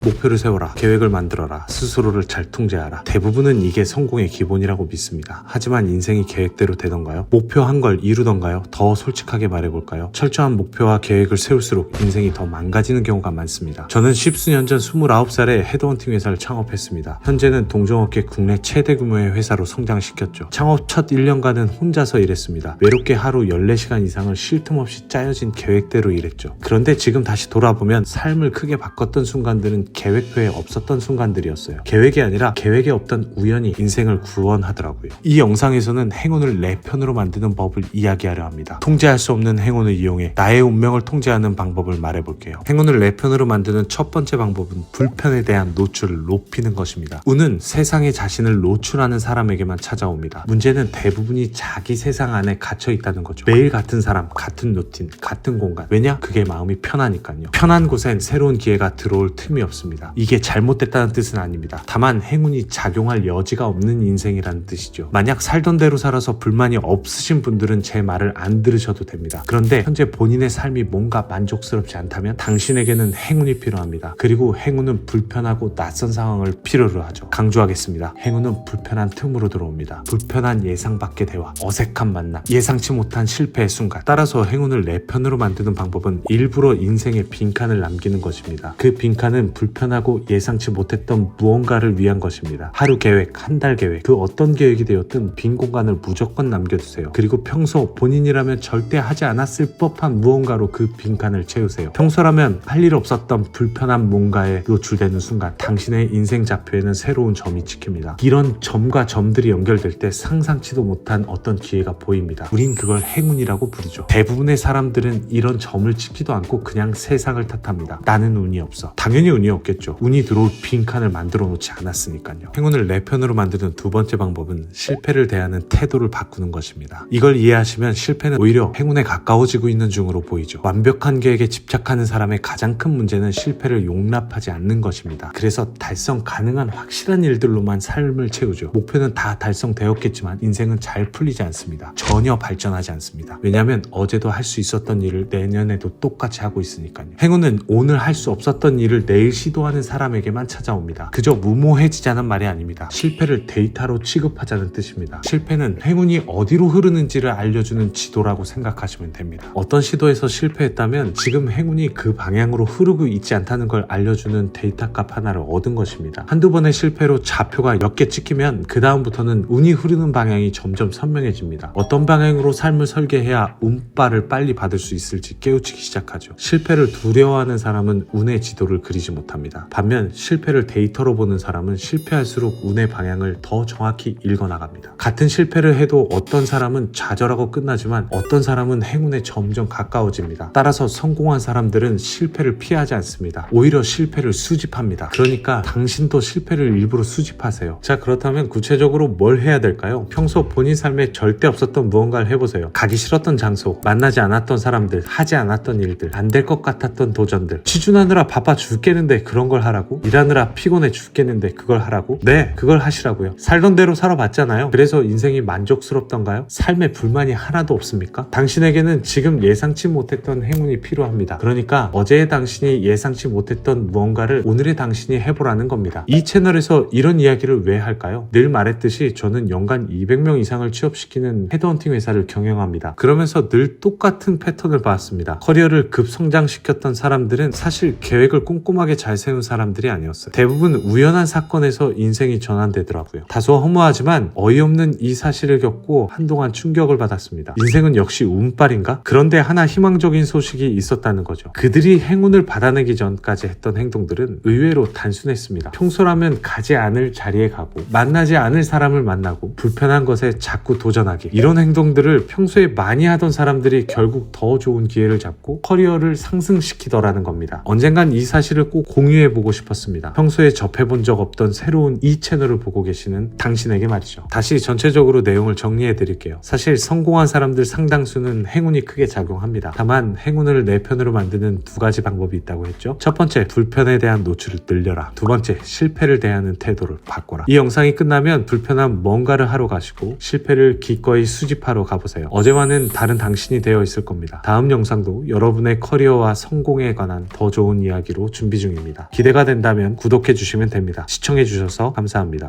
목표를 세워라, 계획을 만들어라, 스스로를 잘 통제하라. 대부분은 이게 성공의 기본이라고 믿습니다. 하지만 인생이 계획대로 되던가요? 목표한 걸 이루던가요? 더 솔직하게 말해볼까요? 철저한 목표와 계획을 세울수록 인생이 더 망가지는 경우가 많습니다. 저는 10수년 전 29살에 헤드헌팅 회사를 창업했습니다. 현재는 동종업계 국내 최대 규모의 회사로 성장시켰죠. 창업 첫 1년간은 혼자서 일했습니다. 외롭게 하루 14시간 이상을 쉴 틈 없이 짜여진 계획대로 일했죠. 그런데 지금 다시 돌아보면 삶을 크게 바꿨던 순간들은 계획표에 없었던 순간들이었어요. 계획이 아니라 계획에 없던 우연이 인생을 구원하더라고요. 이 영상에서는 행운을 내 편으로 만드는 법을 이야기하려 합니다. 통제할 수 없는 행운을 이용해 나의 운명을 통제하는 방법을 말해볼게요. 행운을 내 편으로 만드는 첫 번째 방법은 불편에 대한 노출을 높이는 것입니다. 운은 세상에 자신을 노출하는 사람에게만 찾아옵니다. 문제는 대부분이 자기 세상 안에 갇혀 있다는 거죠. 매일 같은 사람, 같은 루틴, 같은 공간. 왜냐? 그게 마음이 편하니까요. 편한 곳엔 새로운 기회가 들어올 틈이 없습니다. 이게 잘못됐다는 뜻은 아닙니다. 다만 행운이 작용할 여지가 없는 인생이라는 뜻이죠. 만약 살던 대로 살아서 불만이 없으신 분들은 제 말을 안 들으셔도 됩니다. 그런데 현재 본인의 삶이 뭔가 만족스럽지 않다면 당신에게는 행운이 필요합니다. 그리고 행운은 불편하고 낯선 상황을 필요로 하죠. 강조하겠습니다. 행운은 불편한 틈으로 들어옵니다. 불편한 예상 밖의 대화, 어색한 만남, 예상치 못한 실패의 순간. 따라서 행운을 내 편으로 만드는 방법은 일부러 인생에 빈칸을 남기는 것입니다. 그 빈칸은 불편하고 예상치 못했던 무언가를 위한 것입니다. 하루 계획, 한 달 계획, 그 어떤 계획이 되었든 빈 공간을 무조건 남겨두세요. 그리고 평소 본인이라면 절대 하지 않았을 법한 무언가로 그 빈칸을 채우세요. 평소라면 할 일 없었던 불편한 뭔가에 노출되는 순간 당신의 인생 좌표에는 새로운 점이 찍힙니다. 이런 점과 점들이 연결될 때 상상치도 못한 어떤 기회가 보입니다. 우린 그걸 행운이라고 부르죠. 대부분의 사람들은 이런 점을 찍지도 않고 그냥 세상을 탓합니다. 나는 운이 없어. 당연히 운이 없겠죠. 운이 들어올 빈칸을 만들어 놓지 않았으니까요. 행운을 내 편으로 만드는 두 번째 방법은 실패를 대하는 태도를 바꾸는 것입니다. 이걸 이해하시면 실패는 오히려 행운에 가까워지고 있는 중으로 보이죠. 완벽한 계획에 집착하는 사람의 가장 큰 문제는 실패를 용납하지 않는 것입니다. 그래서 달성 가능한 확실한 일들로만 삶을 채우죠. 목표는 다 달성되었겠지만 인생은 잘 풀리지 않습니다. 전혀 발전하지 않습니다. 왜냐하면 어제도 할 수 있었던 일을 내년에도 똑같이 하고 있으니까요. 행운은 오늘 할 수 없었던 일을 내일 시도하는 사람에게만 찾아옵니다. 그저 무모해지자는 말이 아닙니다. 실패를 데이터로 취급하자는 뜻입니다. 실패는 행운이 어디로 흐르는지를 알려주는 지도라고 생각하시면 됩니다. 어떤 시도에서 실패했다면 지금 행운이 그 방향으로 흐르고 있지 않다는 걸 알려주는 데이터 값 하나를 얻은 것입니다. 한두 번의 실패로 좌표가 몇 개 찍히면 그 다음부터는 운이 흐르는 방향이 점점 선명해집니다. 어떤 방향으로 삶을 설계해야 운빨을 빨리 받을 수 있을지 깨우치기 시작하죠. 실패를 두려워하는 사람은 운의 지도를 그리지 못합니다. 반면 실패를 데이터로 보는 사람은 실패할수록 운의 방향을 더 정확히 읽어나갑니다. 같은 실패를 해도 어떤 사람은 좌절하고 끝나지만 어떤 사람은 행운에 점점 가까워집니다. 따라서 성공한 사람들은 실패를 피하지 않습니다. 오히려 실패를 수집합니다. 그러니까 당신도 실패를 일부러 수집하세요. 자, 그렇다면 구체적으로 뭘 해야 될까요? 평소 본인 삶에 절대 없었던 무언가를 해보세요. 가기 싫었던 장소, 만나지 않았던 사람들, 하지 않았던 일들, 안 될 것 같았던 도전들. 취준하느라 바빠 죽겠는데 그런 걸 하라고? 일하느라 피곤해 죽겠는데 그걸 하라고? 네, 그걸 하시라고요. 살던 대로 살아봤잖아요. 그래서 인생이 만족스럽던가요? 삶에 불만이 하나도 없습니까? 당신에게는 지금 예상치 못했던 행운이 필요합니다. 그러니까 어제의 당신이 예상치 못했던 무언가를 오늘의 당신이 해보라는 겁니다. 이 채널에서 이런 이야기를 왜 할까요? 늘 말했듯이 저는 연간 200명 이상을 취업시키는 헤드헌팅 회사를 경영합니다. 그러면서 늘 똑같은 패턴을 봤습니다. 커리어를 급성장시켰던 사람들은 사실 계획을 꼼꼼하게 잘 세운 사람들이 아니었어요. 대부분 우연한 사건에서 인생이 전환되더라고요. 다소 허무하지만 어이없는 이 사실을 겪고 한동안 충격을 받았습니다. 인생은 역시 운빨인가? 그런데 하나 희망적인 소식이 있었다는 거죠. 그들이 행운을 받아내기 전까지 했던 행동들은 의외로 단순했습니다. 평소라면 가지 않을 자리에 가고 만나지 않을 사람을 만나고 불편한 것에 자꾸 도전하기, 이런 행동들을 평소에 많이 하던 사람들이 결국 더 좋은 기회를 잡고 커리어를 상승시키더라는 겁니다. 언젠간 이 사실을 꼭 공유해보고 싶었습니다. 평소에 접해본 적 없던 새로운 이 채널을 보고 계시는 당신에게 말이죠. 다시 전체적으로 내용을 정리해드릴게요. 사실 성공한 사람들 상당수는 행운이 크게 작용합니다. 다만 행운을 내 편으로 만드는 두 가지 방법이 있다고 했죠. 첫 번째, 불편에 대한 노출을 늘려라. 두 번째, 실패를 대하는 태도를 바꿔라. 이 영상이 끝나면 불편한 뭔가를 하러 가시고 실패를 기꺼이 수집하러 가보세요. 어제와는 다른 당신이 되어 있을 겁니다. 다음 영상도 여러분의 커리어와 성공에 관한 더 좋은 이야기로 준비 중입니다. 있습니다. 기대가 된다면 구독해 주시면 됩니다. 시청해 주셔서 감사합니다.